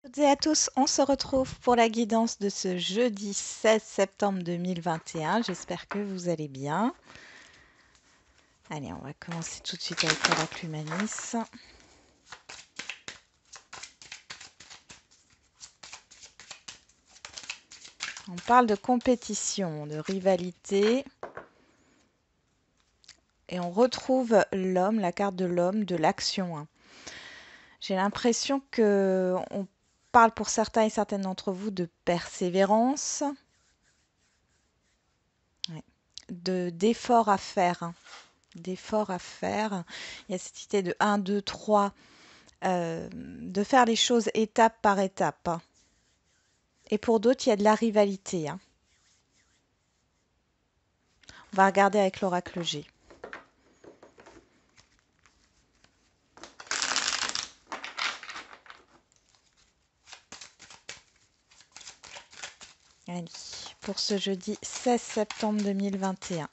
Toutes et à tous, on se retrouve pour la guidance de ce jeudi 16 septembre 2021. J'espère que vous allez bien. Allez, on va commencer tout de suite avec l'oracle Humanis. On parle de compétition, de rivalité. Et on retrouve l'homme, la carte de l'homme, de l'action. J'ai l'impression que on parle pour certains et certaines d'entre vous de persévérance, d'efforts à faire. D'efforts à faire. Il y a cette idée de 1, 2, 3, de faire les choses étape par étape. Et pour d'autres, il y a de la rivalité. On va regarder avec l'oracle G. Allez, pour ce jeudi 16 septembre 2021.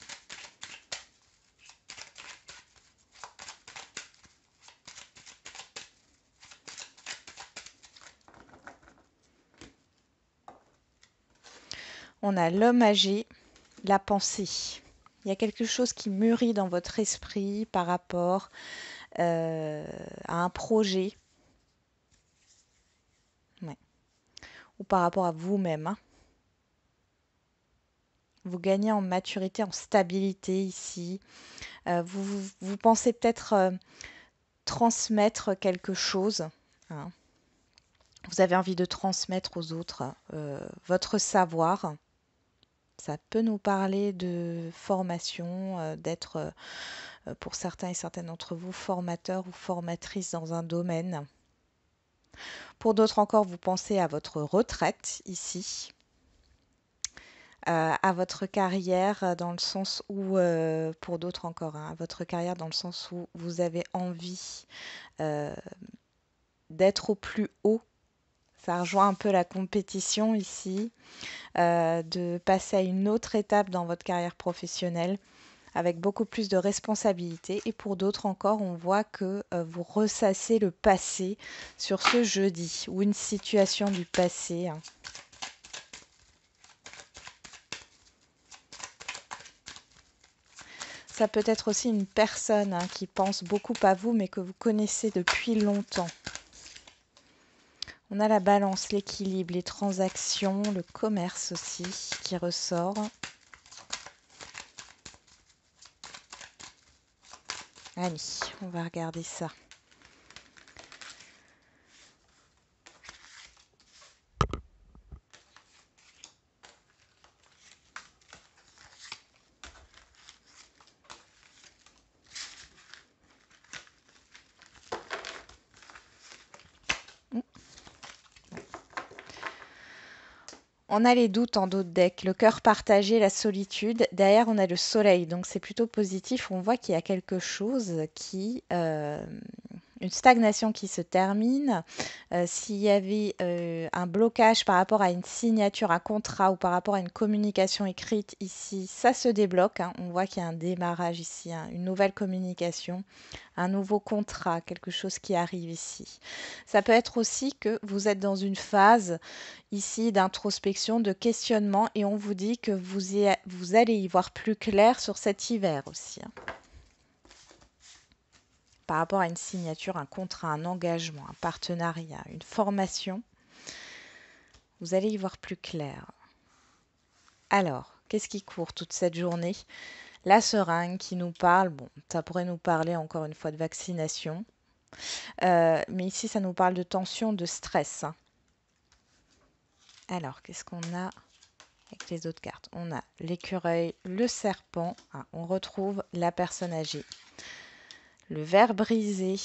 On a l'homme âgé, la pensée. Il y a quelque chose qui mûrit dans votre esprit par rapport à un projet. Ouais. Ou par rapport à vous-même. Vous gagnez en maturité, en stabilité ici. Vous pensez peut-être transmettre quelque chose. Vous avez envie de transmettre aux autres votre savoir. Ça peut nous parler de formation, d'être pour certains et certaines d'entre vous formateur ou formatrice dans un domaine. Pour d'autres encore, vous pensez à votre retraite ici. À votre carrière dans le sens où, pour d'autres encore, à votre carrière dans le sens où vous avez envie d'être au plus haut. Ça rejoint un peu la compétition ici, de passer à une autre étape dans votre carrière professionnelle avec beaucoup plus de responsabilités. Et pour d'autres encore, on voit que vous ressassez le passé sur ce jeudi ou une situation du passé. Ça peut être aussi une personne qui pense beaucoup à vous, mais que vous connaissez depuis longtemps. On a la balance, l'équilibre, les transactions, le commerce aussi qui ressort. Allez, on va regarder ça. On a les doutes en dos de deck, le cœur partagé, la solitude. Derrière, on a le soleil, donc c'est plutôt positif. On voit qu'il y a quelque chose qui... une stagnation qui se termine. S'il y avait un blocage par rapport à une signature, un contrat ou par rapport à une communication écrite ici, ça se débloque. On voit qu'il y a un démarrage ici, une nouvelle communication, un nouveau contrat, quelque chose qui arrive ici. Ça peut être aussi que vous êtes dans une phase ici d'introspection, de questionnement et on vous dit que vous allez y voir plus clair sur cet hiver aussi. Par rapport à une signature, un contrat, un engagement, un partenariat, une formation, vous allez y voir plus clair. Alors, qu'est-ce qui court toute cette journée? La seringue qui nous parle, bon, ça pourrait nous parler encore une fois de vaccination, mais ici ça nous parle de tension, de stress. Alors, qu'est-ce qu'on a avec les autres cartes? On a l'écureuil, le serpent, on retrouve la personne âgée, le ver brisé,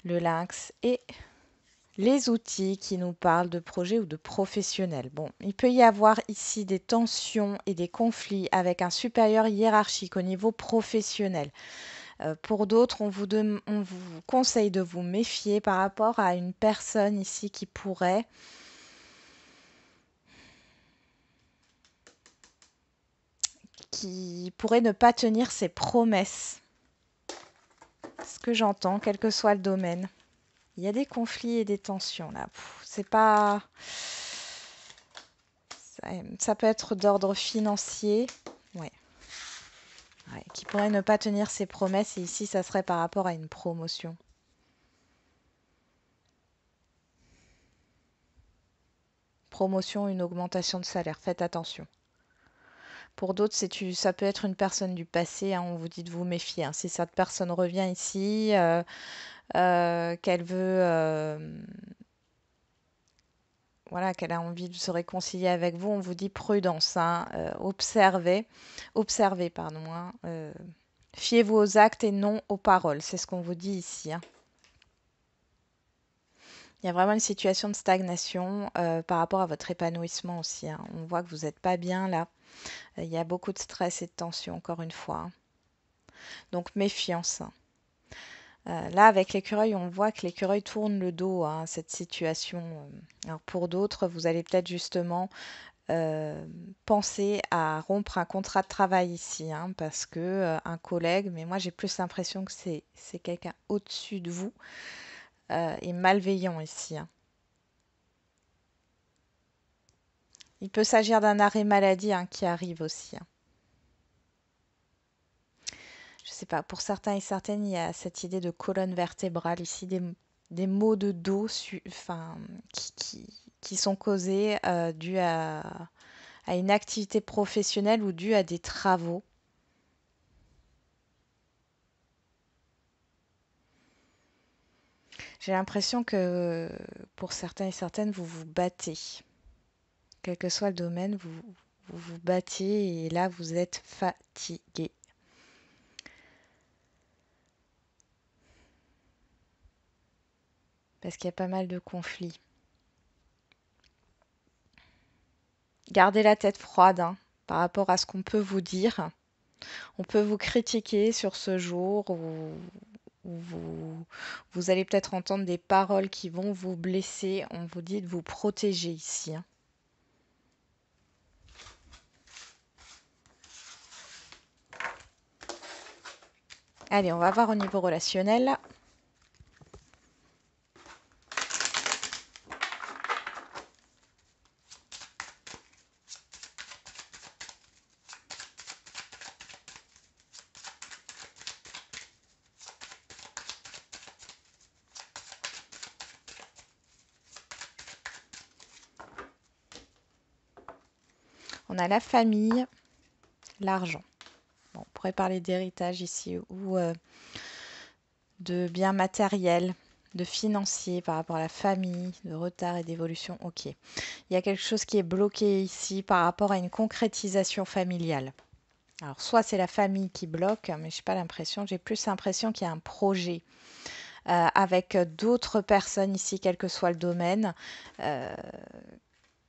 le lynx et les outils qui nous parlent de projets ou de professionnels. Bon, il peut y avoir ici des tensions et des conflits avec un supérieur hiérarchique au niveau professionnel. Pour d'autres, on vous conseille de vous méfier par rapport à une personne ici qui pourrait ne pas tenir ses promesses. Ce que j'entends, quel que soit le domaine. Il y a des conflits et des tensions là. C'est pas... Ça peut être d'ordre financier. Ouais. Ouais, qui pourrait ne pas tenir ses promesses. Et ici, ça serait par rapport à une promotion. Promotion, une augmentation de salaire. Faites attention. Pour d'autres, ça peut être une personne du passé. Hein, on vous dit de vous méfier. Hein. Si cette personne revient ici, qu'elle veut, voilà, qu'elle a envie de se réconcilier avec vous, on vous dit prudence. Hein, observez, pardon. Hein, fiez-vous aux actes et non aux paroles. C'est ce qu'on vous dit ici. Hein. Il y a vraiment une situation de stagnation par rapport à votre épanouissement aussi. Hein. On voit que vous n'êtes pas bien là. Il y a beaucoup de stress et de tension, encore une fois. Hein. Donc méfiance. Là, avec l'écureuil, on voit que l'écureuil tourne le dos à cette situation. Alors pour d'autres, vous allez peut-être justement penser à rompre un contrat de travail ici, hein, parce que un collègue, mais moi j'ai plus l'impression que c'est quelqu'un au-dessus de vous, est malveillant ici. Hein. Il peut s'agir d'un arrêt maladie hein, qui arrive aussi. Hein. Je sais pas, pour certains et certaines, il y a cette idée de colonne vertébrale ici, des maux de dos enfin, qui sont causés dus à une activité professionnelle ou dus à des travaux. J'ai l'impression que pour certains et certaines, vous vous battez. Quel que soit le domaine, vous vous battez et là, vous êtes fatigué. Parce qu'il y a pas mal de conflits. Gardez la tête froide hein, par rapport à ce qu'on peut vous dire. On peut vous critiquer sur ce jour où vous allez peut-être entendre des paroles qui vont vous blesser. On vous dit de vous protéger ici. Hein. Allez, on va voir au niveau relationnel. On a la famille, l'argent. Bon, on pourrait parler d'héritage ici ou de biens matériels, de financiers par rapport à la famille, de retard et d'évolution. Ok. Il y a quelque chose qui est bloqué ici par rapport à une concrétisation familiale. Alors, soit c'est la famille qui bloque, mais je n'ai pas l'impression, j'ai plus l'impression qu'il y a un projet avec d'autres personnes ici, quel que soit le domaine, euh,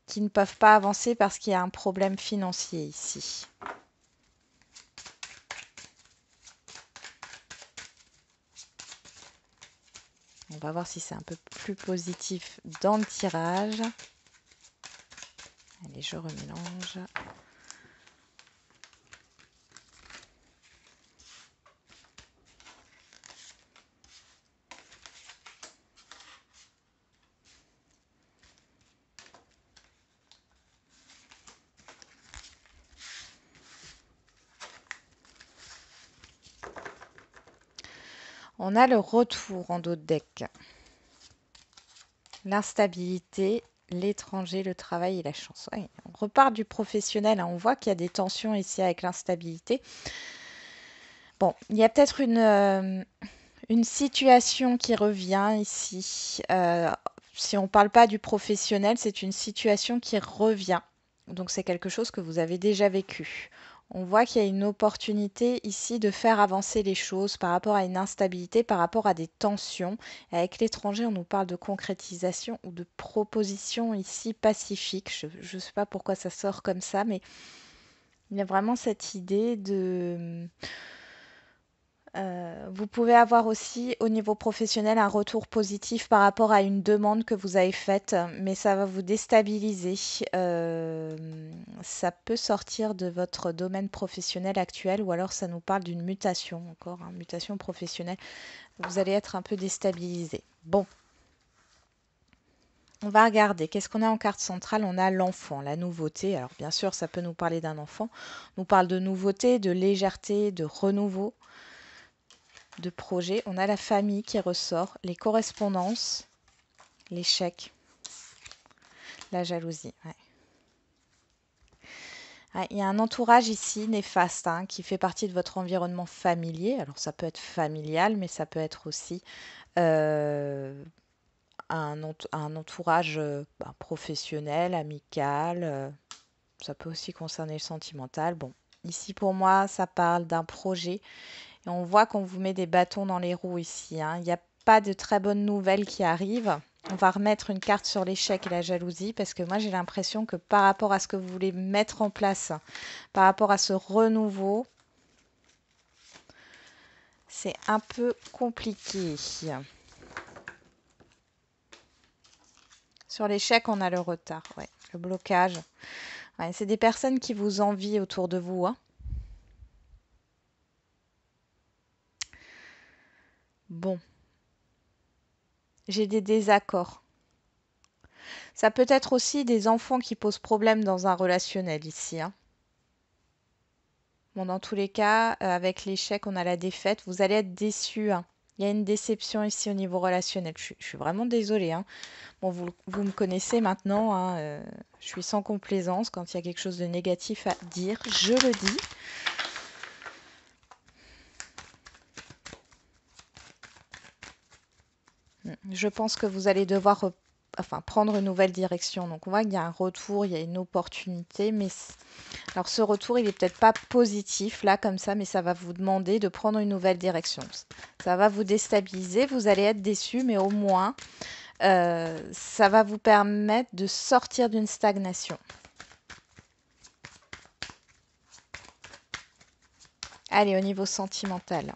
qui ne peuvent pas avancer parce qu'il y a un problème financier ici. On va voir si c'est un peu plus positif dans le tirage. Allez, je remélange. On a le retour en dos de deck. L'instabilité, l'étranger, le travail et la chance. Ouais, on repart du professionnel. Hein. On voit qu'il y a des tensions ici avec l'instabilité. Bon, il y a peut-être une situation qui revient ici. Si on ne parle pas du professionnel, c'est une situation qui revient. Donc c'est quelque chose que vous avez déjà vécu. On voit qu'il y a une opportunité ici de faire avancer les choses par rapport à une instabilité, par rapport à des tensions. Et avec l'étranger, on nous parle de concrétisation ou de proposition ici pacifique. Je ne sais pas pourquoi ça sort comme ça, mais il y a vraiment cette idée de... vous pouvez avoir aussi au niveau professionnel un retour positif par rapport à une demande que vous avez faite, mais ça va vous déstabiliser. Ça peut sortir de votre domaine professionnel actuel ou alors ça nous parle d'une mutation encore, hein, mutation professionnelle. Vous allez être un peu déstabilisé. Bon, On va regarder, qu'est-ce qu'on a en carte centrale? On a l'enfant, la nouveauté. Alors bien sûr, ça peut nous parler d'un enfant. On nous parle de nouveauté, de légèreté, de renouveau, de projet. On a la famille qui ressort, les correspondances, l'échec, la jalousie. Ouais. Ouais, il y a un entourage ici néfaste hein, qui fait partie de votre environnement familier. Alors ça peut être familial, mais ça peut être aussi euh, un entourage professionnel, amical. Ça peut aussi concerner le sentimental. Bon, ici pour moi, ça parle d'un projet. Et on voit qu'on vous met des bâtons dans les roues ici, hein. Il n'y a pas de très bonnes nouvelles qui arrivent. On va remettre une carte sur l'échec et la jalousie parce que moi j'ai l'impression que par rapport à ce que vous voulez mettre en place, par rapport à ce renouveau, c'est un peu compliqué. Sur l'échec, on a le retard, ouais, le blocage. Ouais, c'est des personnes qui vous envient autour de vous, hein. Bon, j'ai des désaccords. Ça peut être aussi des enfants qui posent problème dans un relationnel ici, hein. Bon, dans tous les cas, avec l'échec, on a la défaite. Vous allez être déçus, hein. Il y a une déception ici au niveau relationnel. Je suis vraiment désolée, hein. Bon, vous me connaissez maintenant, hein, je suis sans complaisance. Quand il y a quelque chose de négatif à dire, je le dis. Je pense que vous allez devoir prendre une nouvelle direction. Donc on voit qu'il y a un retour, il y a une opportunité, mais alors ce retour, il est peut-être pas positif là comme ça, mais ça va vous demander de prendre une nouvelle direction. Ça va vous déstabiliser, vous allez être déçu, mais au moins ça va vous permettre de sortir d'une stagnation. Allez, au niveau sentimental.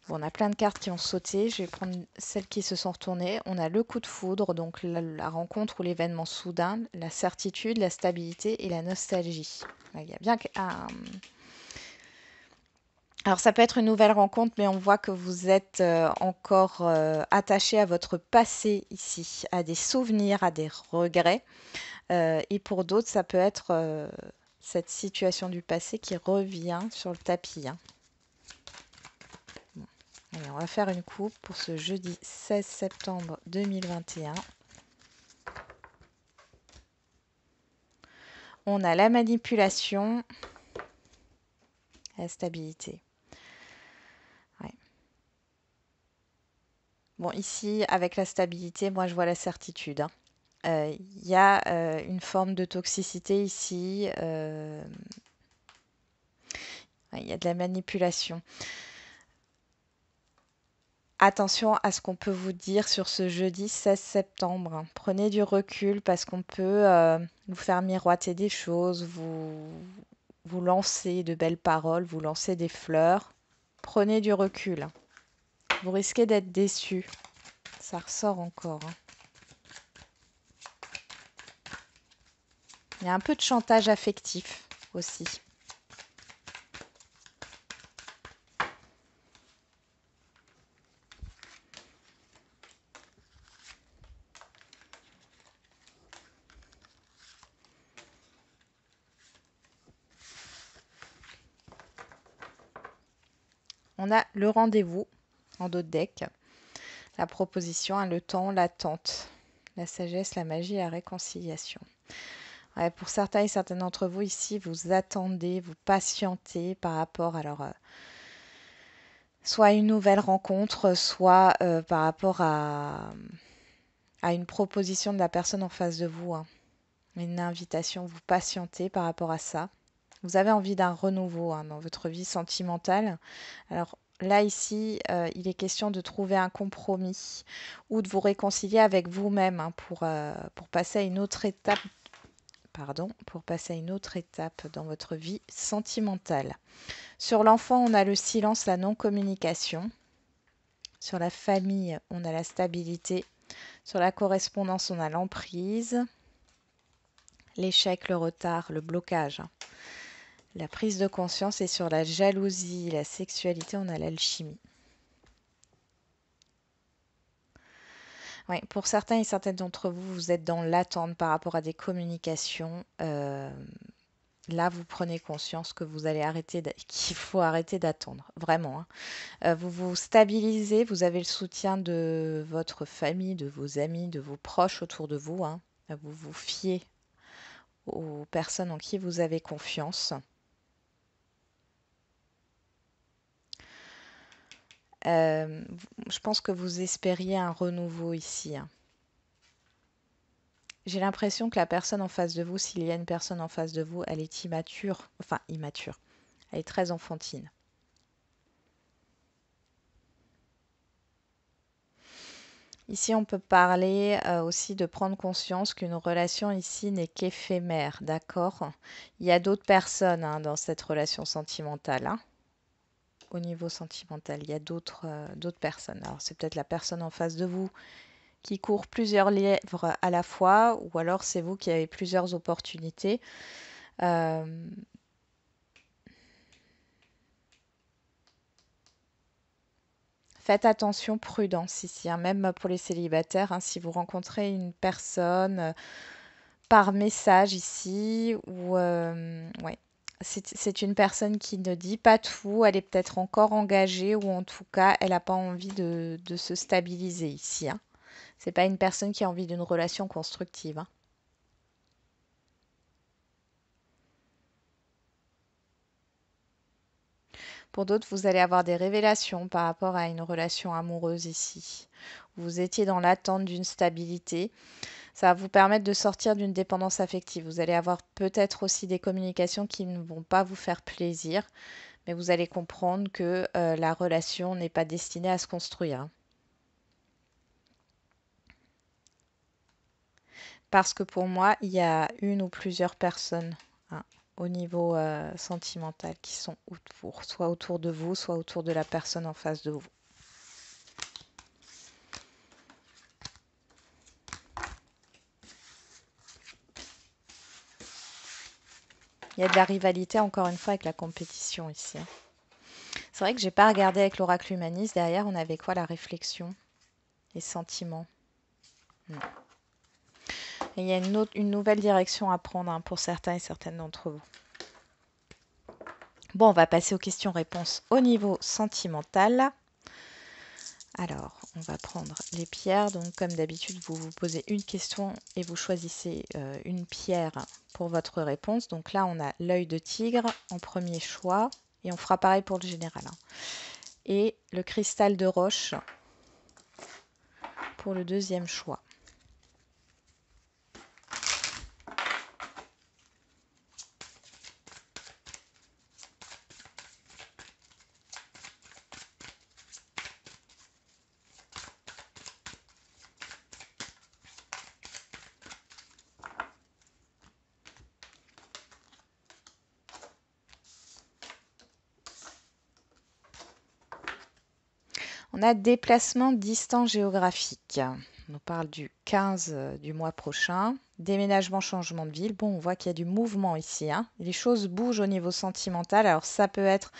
Bon, on a plein de cartes qui ont sauté. Je vais prendre celles qui se sont retournées. On a le coup de foudre, donc la rencontre ou l'événement soudain, la certitude, la stabilité et la nostalgie. Il y a bien un... Alors ça peut être une nouvelle rencontre, mais on voit que vous êtes encore attaché à votre passé ici, à des souvenirs, à des regrets. Et pour d'autres, ça peut être cette situation du passé qui revient sur le tapis, hein. Allez, on va faire une coupe pour ce jeudi 16 septembre 2021. On a la manipulation, la stabilité. Ouais. Bon, ici, avec la stabilité, moi, je vois la certitude, hein. Il y a une forme de toxicité ici. Il y a de la manipulation. Attention à ce qu'on peut vous dire sur ce jeudi 16 septembre. Prenez du recul parce qu'on peut vous faire miroiter des choses, vous lancer de belles paroles, vous lancer des fleurs. Prenez du recul. Vous risquez d'être déçu. Ça ressort encore, hein. Il y a un peu de chantage affectif aussi. On a le rendez-vous en dos de deck, la proposition, hein, le temps, l'attente, la sagesse, la magie, la réconciliation. Ouais, pour certains et certaines d'entre vous ici, vous attendez, vous patientez par rapport soit à une nouvelle rencontre, soit par rapport à une proposition de la personne en face de vous, hein. Une invitation, vous patientez par rapport à ça. Vous avez envie d'un renouveau hein, dans votre vie sentimentale. Alors là, ici, il est question de trouver un compromis ou de vous réconcilier avec vous-même hein, pour passer à une autre étape. Pardon, pour passer à une autre étape dans votre vie sentimentale. Sur l'enfant, on a le silence, la non-communication. Sur la famille, on a la stabilité. Sur la correspondance, on a l'emprise, l'échec, le retard, le blocage, la prise de conscience. Et sur la jalousie, la sexualité, on a l'alchimie. Oui, pour certains et certaines d'entre vous, vous êtes dans l'attente par rapport à des communications. Là, vous prenez conscience que vous allez qu'il faut arrêter d'attendre, vraiment, hein. Vous vous stabilisez, vous avez le soutien de votre famille, de vos amis, de vos proches autour de vous, hein. Vous vous fiez aux personnes en qui vous avez confiance. Je pense que vous espériez un renouveau ici, hein. J'ai l'impression que la personne en face de vous, s'il y a une personne en face de vous, elle est immature, enfin immature, elle est très enfantine. Ici, on peut parler aussi de prendre conscience qu'une relation ici n'est qu'éphémère, d'accord? Il y a d'autres personnes hein, dans cette relation sentimentale, hein. Au niveau sentimental, il y a d'autres personnes. Alors, c'est peut-être la personne en face de vous qui court plusieurs lièvres à la fois, ou alors c'est vous qui avez plusieurs opportunités. Euh, Faites attention, prudence ici, hein, même pour les célibataires, hein, si vous rencontrez une personne par message ici, ou ouais, c'est une personne qui ne dit pas tout, elle est peut-être encore engagée, ou en tout cas, elle n'a pas envie de se stabiliser ici, hein. C'est pas une personne qui a envie d'une relation constructive, hein. Pour d'autres, vous allez avoir des révélations par rapport à une relation amoureuse ici. Vous étiez dans l'attente d'une stabilité. Ça va vous permettre de sortir d'une dépendance affective. Vous allez avoir peut-être aussi des communications qui ne vont pas vous faire plaisir, mais vous allez comprendre que la relation n'est pas destinée à se construire, hein. Parce que pour moi, il y a une ou plusieurs personnes hein, au niveau sentimental qui sont autour, soit autour de vous, soit autour de la personne en face de vous. Il y a de la rivalité encore une fois avec la compétition ici, hein. C'est vrai que j'ai pas regardé avec l'oracle humaniste. Derrière, on avait quoi? La réflexion, les sentiments. Non. Et il y a une nouvelle direction à prendre hein, pour certains et certaines d'entre vous. Bon, on va passer aux questions-réponses au niveau sentimental. Alors, on va prendre les pierres. Donc, comme d'habitude, vous vous posez une question et vous choisissez une pierre pour votre réponse. Donc là, on a l'œil de tigre en premier choix. Et on fera pareil pour le général, hein. Et le cristal de roche pour le deuxième choix. On a déplacement distant géographique. On parle du 15 du mois prochain. Déménagement, changement de ville. Bon, on voit qu'il y a du mouvement ici, hein. Les choses bougent au niveau sentimental. Alors ça peut être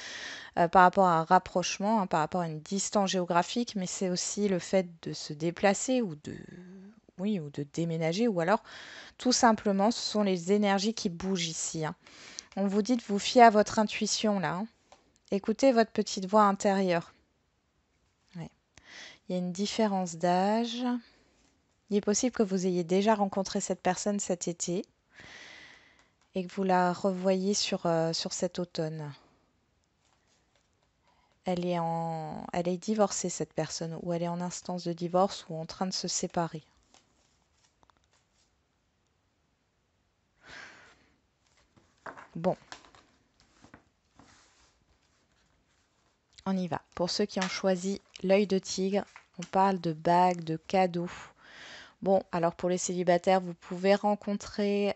par rapport à un rapprochement, hein, par rapport à une distance géographique, mais c'est aussi le fait de se déplacer oui, ou de déménager, ou alors tout simplement, ce sont les énergies qui bougent ici, hein. On vous dit de vous fier à votre intuition là, hein. Écoutez votre petite voix intérieure. Ouais. Il y a une différence d'âge. Il est possible que vous ayez déjà rencontré cette personne cet été et que vous la revoyez sur cet automne. Elle est divorcée, cette personne, ou elle est en instance de divorce ou en train de se séparer. Bon, on y va. Pour ceux qui ont choisi l'œil de tigre, on parle de bagues, de cadeaux. Bon, alors pour les célibataires, vous pouvez rencontrer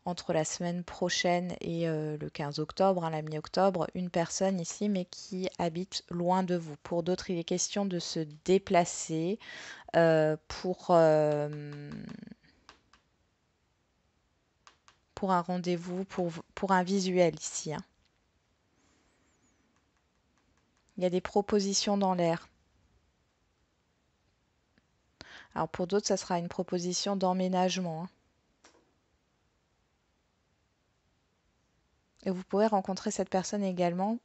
entre la semaine prochaine et le 15 octobre, hein, la mi-octobre, une personne ici, mais qui habite loin de vous. Pour d'autres, il est question de se déplacer pour un rendez-vous, pour un visuel ici, hein. Il y a des propositions dans l'air. Alors pour d'autres, ça sera une proposition d'emménagement, hein. Et vous pouvez rencontrer cette personne également,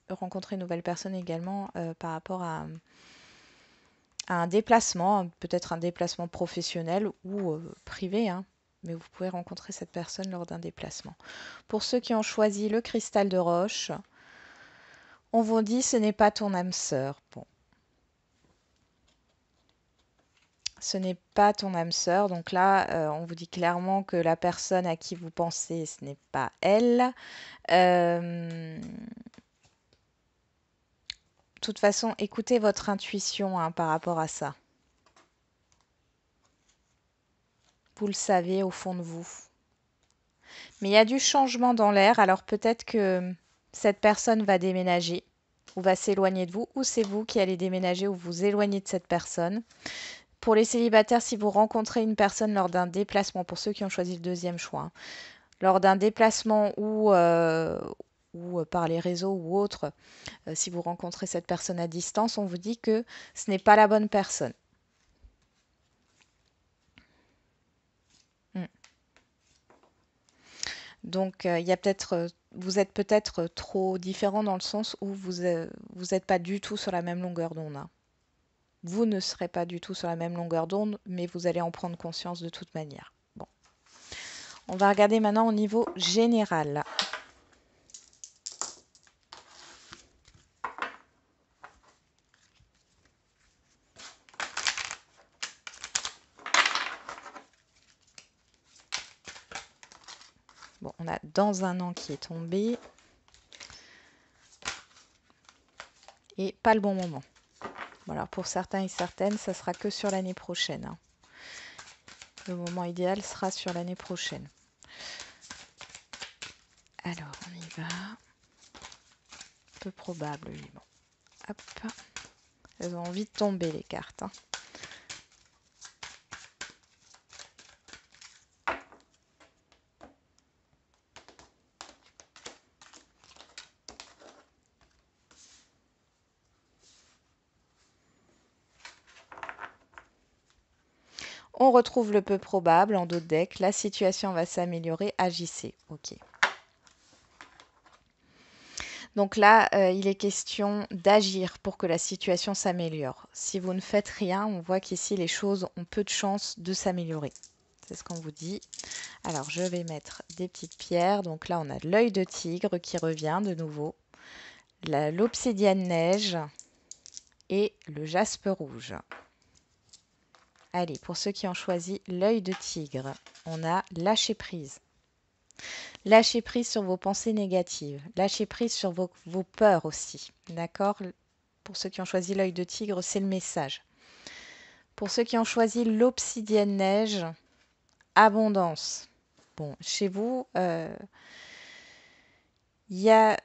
rencontrer une nouvelle personne également par rapport à un déplacement, peut-être un déplacement professionnel ou privé, hein. Mais vous pouvez rencontrer cette personne lors d'un déplacement. Pour ceux qui ont choisi le cristal de roche, on vous dit ce n'est pas ton âme sœur. Bon, ce n'est pas ton âme sœur. Donc là, on vous dit clairement que la personne à qui vous pensez, ce n'est pas elle. De toute façon, écoutez votre intuition hein, par rapport à ça. Vous le savez au fond de vous. Mais il y a du changement dans l'air, alors peut-être que cette personne va déménager ou va s'éloigner de vous, ou c'est vous qui allez déménager ou vous éloigner de cette personne. Pour les célibataires, si vous rencontrez une personne lors d'un déplacement, pour ceux qui ont choisi le deuxième choix, hein, lors d'un déplacement ou par les réseaux ou autres, si vous rencontrez cette personne à distance, on vous dit que ce n'est pas la bonne personne. Mm. Donc, il y a peut-être, vous êtes peut-être trop différent dans le sens où vous n'êtes pas du tout sur la même longueur d'onde, hein. Vous ne serez pas du tout sur la même longueur d'onde, mais vous allez en prendre conscience de toute manière. Bon, on va regarder maintenant au niveau général. Bon, on a dans un an qui est tombé et pas le bon moment. Voilà, pour certains et certaines, ça sera que sur l'année prochaine, hein. Le moment idéal sera sur l'année prochaine. Alors, on y va. Peu probable, oui. Bon. Hop. Elles ont envie de tomber, les cartes, hein. On retrouve le peu probable en dos de deck. La situation va s'améliorer. Agissez. Ok. Donc là, il est question d'agir pour que la situation s'améliore. Si vous ne faites rien, on voit qu'ici, les choses ont peu de chances de s'améliorer. C'est ce qu'on vous dit. Alors, je vais mettre des petites pierres. Donc là, on a l'œil de tigre qui revient de nouveau. L'obsidienne neige et le jaspe rouge. Allez, pour ceux qui ont choisi l'œil de tigre, on a lâcher prise. Lâchez prise sur vos pensées négatives. Lâchez prise sur vos peurs aussi. D'accord? Pour ceux qui ont choisi l'œil de tigre, c'est le message. Pour ceux qui ont choisi l'obsidienne neige, abondance. Bon, chez vous, il y a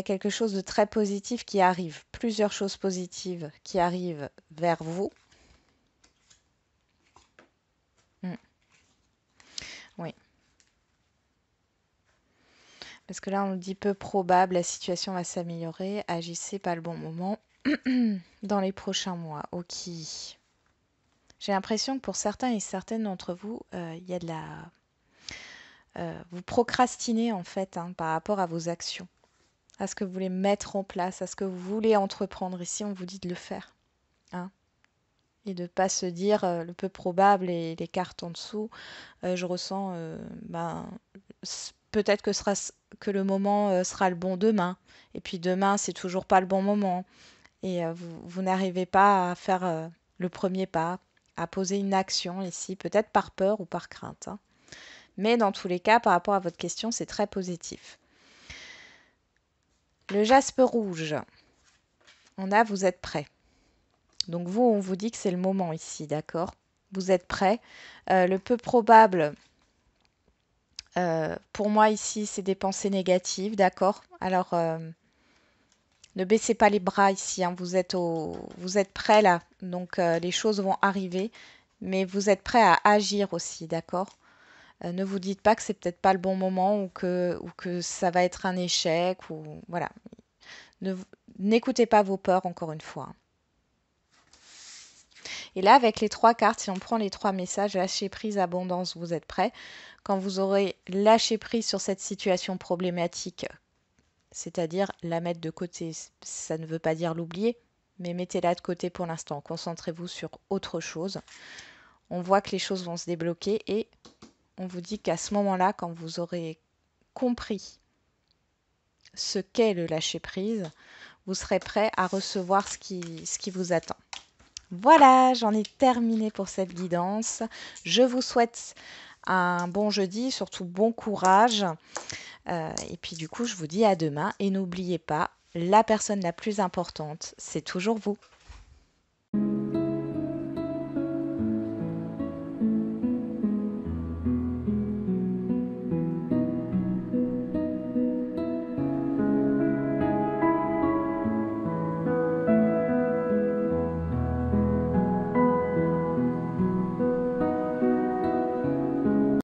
quelque chose de très positif qui arrive. Plusieurs choses positives qui arrivent vers vous. Oui. Parce que là, on dit peu probable, la situation va s'améliorer. Agissez pas le bon moment dans les prochains mois. Ok. J'ai l'impression que pour certains et certaines d'entre vous, il y a de la... vous procrastinez en fait hein, par rapport à vos actions, à ce que vous voulez mettre en place, à ce que vous voulez entreprendre. Ici, on vous dit de le faire. Hein, et de ne pas se dire le peu probable et les cartes en dessous. Je ressens, peut-être que le moment sera le bon demain. Et puis demain, c'est toujours pas le bon moment. Et vous n'arrivez pas à faire le premier pas, à poser une action ici, peut-être par peur ou par crainte, hein. Mais dans tous les cas, par rapport à votre question, c'est très positif. Le jaspe rouge, on a vous êtes prêt. Donc vous, on vous dit que c'est le moment ici, d'accord? Vous êtes prêt. Le peu probable, pour moi ici, c'est des pensées négatives, d'accord? Alors, ne baissez pas les bras ici, hein. Vous êtes prêt là, donc les choses vont arriver, mais vous êtes prêt à agir aussi, d'accord? Ne vous dites pas que c'est peut-être pas le bon moment ou que ça va être un échec ou voilà. N'écoutez pas vos peurs encore une fois. Et là, avec les 3 cartes, si on prend les 3 messages, lâcher prise, abondance, vous êtes prêts. Quand vous aurez lâché prise sur cette situation problématique, c'est-à-dire la mettre de côté, ça ne veut pas dire l'oublier, mais mettez-la de côté pour l'instant. Concentrez-vous sur autre chose. On voit que les choses vont se débloquer et on vous dit qu'à ce moment-là, quand vous aurez compris ce qu'est le lâcher-prise, vous serez prêt à recevoir ce qui vous attend. Voilà, j'en ai terminé pour cette guidance. Je vous souhaite un bon jeudi, surtout bon courage. Et puis du coup, je vous dis à demain. Et n'oubliez pas, la personne la plus importante, c'est toujours vous.